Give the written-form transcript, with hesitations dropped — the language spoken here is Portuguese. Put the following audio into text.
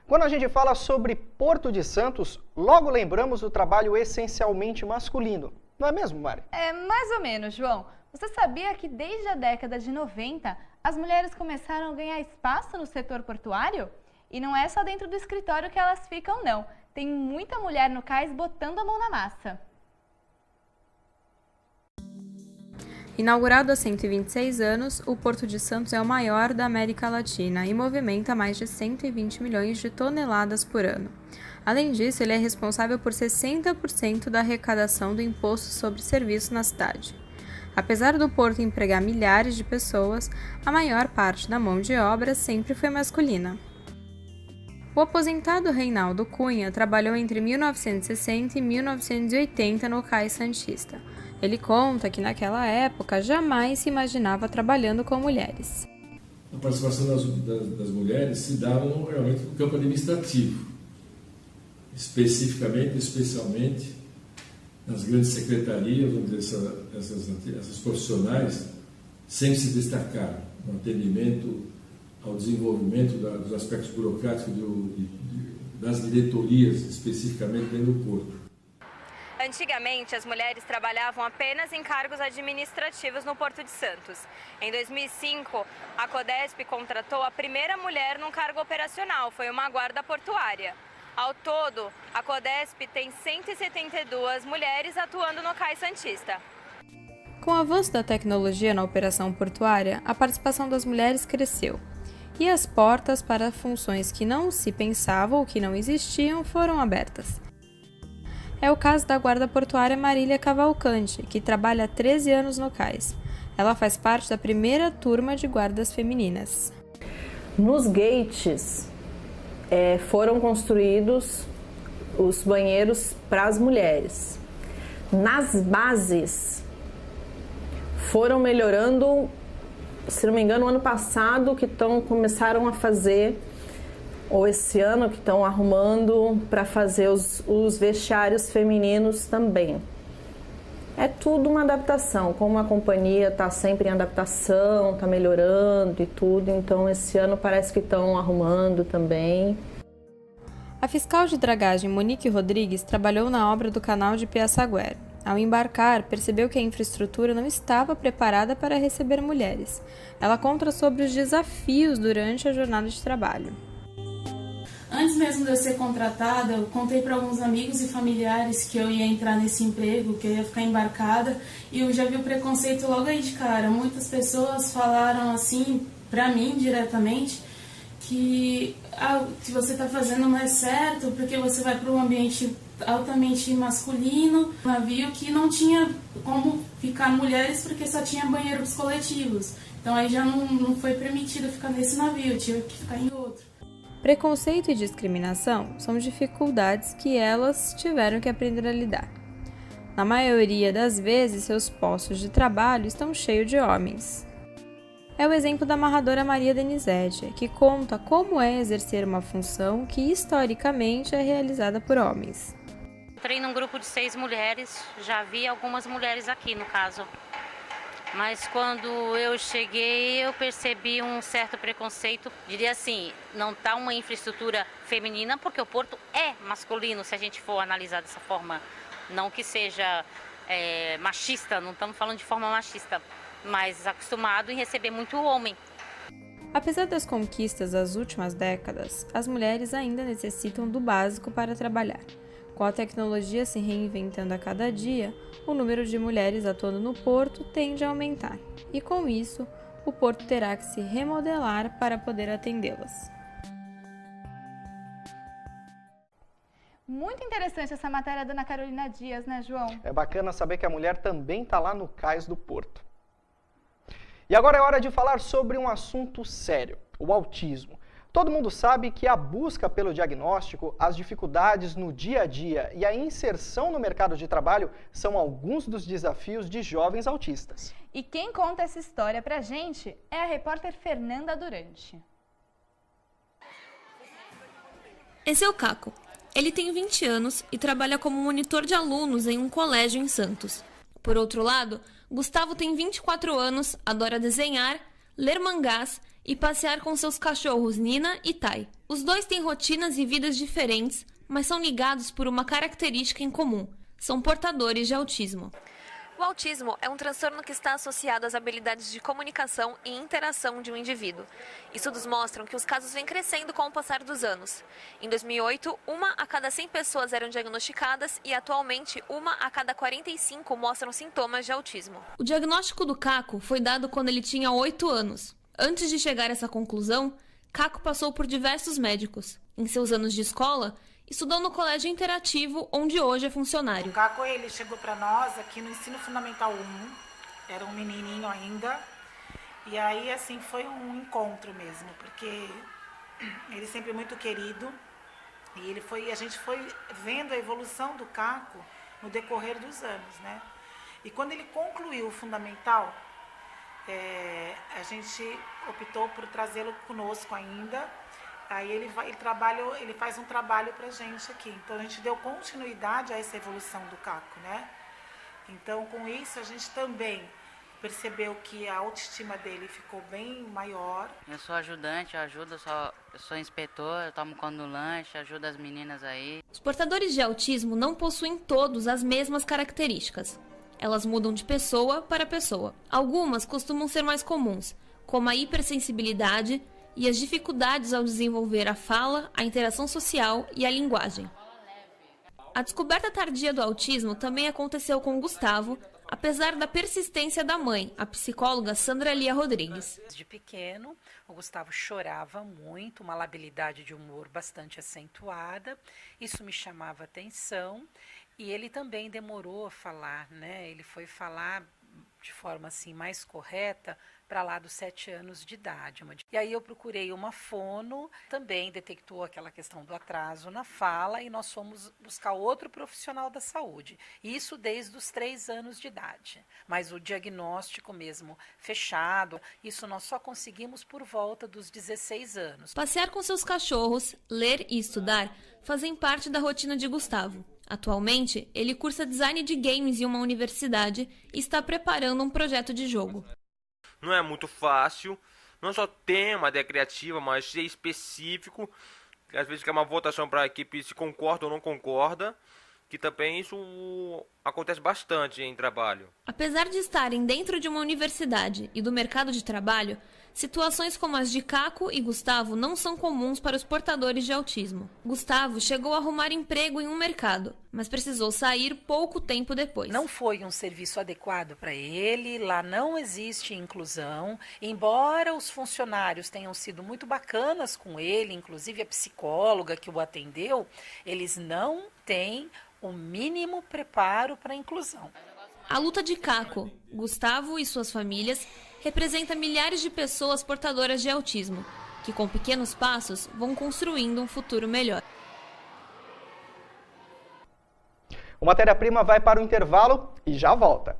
Quando a gente fala sobre Porto de Santos, logo lembramos do trabalho essencialmente masculino. Não é mesmo, Mari? É mais ou menos, João. Você sabia que desde a década de 90, as mulheres começaram a ganhar espaço no setor portuário? E não é só dentro do escritório que elas ficam, não. Tem muita mulher no cais botando a mão na massa. Inaugurado há 126 anos, o Porto de Santos é o maior da América Latina e movimenta mais de 120 milhões de toneladas por ano. Além disso, ele é responsável por 60% da arrecadação do imposto sobre serviços na cidade. Apesar do porto empregar milhares de pessoas, a maior parte da mão de obra sempre foi masculina. O aposentado Reinaldo Cunha trabalhou entre 1960 e 1980 no Cais Santista. Ele conta que naquela época jamais se imaginava trabalhando com mulheres. A participação das mulheres se dava realmente no campo administrativo, especialmente nas grandes secretarias, onde essas profissionais sempre se destacaram no atendimento ao desenvolvimento dos aspectos burocráticos das diretorias, especificamente dentro do Porto. Antigamente, as mulheres trabalhavam apenas em cargos administrativos no Porto de Santos. Em 2005, a Codesp contratou a primeira mulher num cargo operacional, foi uma guarda portuária. Ao todo, a Codesp tem 172 mulheres atuando no Cais Santista. Com o avanço da tecnologia na operação portuária, a participação das mulheres cresceu. E as portas para funções que não se pensavam ou que não existiam foram abertas. É o caso da guarda portuária Marília Cavalcante, que trabalha há 13 anos no cais. Ela faz parte da primeira turma de guardas femininas. Nos gates foram construídos os banheiros para as mulheres. Nas bases foram melhorando, se não me engano, o ano passado que começaram a fazer, ou esse ano que estão arrumando para fazer os vestiários femininos também. É tudo uma adaptação, como a companhia está sempre em adaptação, está melhorando e tudo, então esse ano parece que estão arrumando também. A fiscal de dragagem Monique Rodrigues trabalhou na obra do canal de Piaçaguera. Ao embarcar, percebeu que a infraestrutura não estava preparada para receber mulheres. Ela conta sobre os desafios durante a jornada de trabalho. Antes mesmo de eu ser contratada, eu contei para alguns amigos e familiares que eu ia entrar nesse emprego, que eu ia ficar embarcada, e eu já vi o preconceito logo aí de cara. Muitas pessoas falaram assim, para mim diretamente, que o que você está fazendo não é certo, porque você vai para um ambiente altamente masculino, um navio que não tinha como ficar mulheres porque só tinha banheiros coletivos. Então aí já não foi permitido ficar nesse navio, eu tive que ficar em outro. Preconceito e discriminação são dificuldades que elas tiveram que aprender a lidar. Na maioria das vezes, seus postos de trabalho estão cheios de homens. É o exemplo da amarradora Maria Denizete, que conta como é exercer uma função que historicamente é realizada por homens. Entrei num grupo de 6 mulheres, já vi algumas mulheres aqui no caso. Mas quando eu cheguei, eu percebi um certo preconceito. Diria assim, não está uma infraestrutura feminina, porque o porto é masculino, se a gente for analisar dessa forma. Não que seja machista, não estamos falando de forma machista, mas acostumado em receber muito homem. Apesar das conquistas das últimas décadas, as mulheres ainda necessitam do básico para trabalhar. Com a tecnologia se reinventando a cada dia, o número de mulheres atuando no porto tende a aumentar. E com isso, o porto terá que se remodelar para poder atendê-las. Muito interessante essa matéria da Ana Carolina Dias, né, João? É bacana saber que a mulher também está lá no cais do porto. E agora é hora de falar sobre um assunto sério, o autismo. Todo mundo sabe que a busca pelo diagnóstico, as dificuldades no dia a dia e a inserção no mercado de trabalho são alguns dos desafios de jovens autistas. E quem conta essa história pra gente é a repórter Fernanda Durante. Esse é o Caco. Ele tem 20 anos e trabalha como monitor de alunos em um colégio em Santos. Por outro lado, Gustavo tem 24 anos, adora desenhar, ler mangás e passear com seus cachorros Nina e Tai. Os dois têm rotinas e vidas diferentes, mas são ligados por uma característica em comum: são portadores de autismo. O autismo é um transtorno que está associado às habilidades de comunicação e interação de um indivíduo. Estudos mostram que os casos vêm crescendo com o passar dos anos. Em 2008, 1 a cada 100 pessoas eram diagnosticadas e atualmente 1 a cada 45 mostram sintomas de autismo. O diagnóstico do Caco foi dado quando ele tinha 8 anos. Antes de chegar a essa conclusão, Caco passou por diversos médicos. Em seus anos de escola, estudou no Colégio Interativo, onde hoje é funcionário. O Caco, ele chegou para nós aqui no Ensino Fundamental 1, era um menininho ainda, e aí, assim, foi um encontro mesmo, porque ele sempre muito querido, e a gente foi vendo a evolução do Caco no decorrer dos anos, né? E quando ele concluiu o Fundamental, a gente optou por trazê-lo conosco ainda. Aí ele faz um trabalho pra gente aqui. Então a gente deu continuidade a essa evolução do Caco, né? Então com isso a gente também percebeu que a autoestima dele ficou bem maior. Eu sou ajudante, eu sou inspetor, eu tomo conta do lanche, ajudo as meninas aí. Os portadores de autismo não possuem todos as mesmas características. Elas mudam de pessoa para pessoa. Algumas costumam ser mais comuns, como a hipersensibilidade e as dificuldades ao desenvolver a fala, a interação social e a linguagem. A descoberta tardia do autismo também aconteceu com Gustavo, apesar da persistência da mãe, a psicóloga Sandra Lia Rodrigues. De pequeno, o Gustavo chorava muito, uma labilidade de humor bastante acentuada, isso me chamava atenção, e ele também demorou a falar, né? Ele foi falar de forma assim mais correta para lá dos 7 anos de idade. E aí eu procurei uma fono, também detectou aquela questão do atraso na fala e nós fomos buscar outro profissional da saúde. Isso desde os 3 anos de idade. Mas o diagnóstico mesmo fechado, isso nós só conseguimos por volta dos 16 anos. Passear com seus cachorros, ler e estudar fazem parte da rotina de Gustavo. Atualmente, ele cursa design de games em uma universidade e está preparando um projeto de jogo. Não é muito fácil, não só tema, ideia criativa, mas ser específico. Às vezes que é uma votação para a equipe se concorda ou não concorda, que também isso acontece bastante em trabalho. Apesar de estarem dentro de uma universidade e do mercado de trabalho, situações como as de Caco e Gustavo não são comuns para os portadores de autismo. Gustavo chegou a arrumar emprego em um mercado, mas precisou sair pouco tempo depois. Não foi um serviço adequado para ele, lá não existe inclusão, embora os funcionários tenham sido muito bacanas com ele, inclusive a psicóloga que o atendeu, eles não têm o mínimo preparo para a inclusão. A luta de Caco, Gustavo e suas famílias representa milhares de pessoas portadoras de autismo, que com pequenos passos vão construindo um futuro melhor. O Matéria-Prima vai para o intervalo e já volta.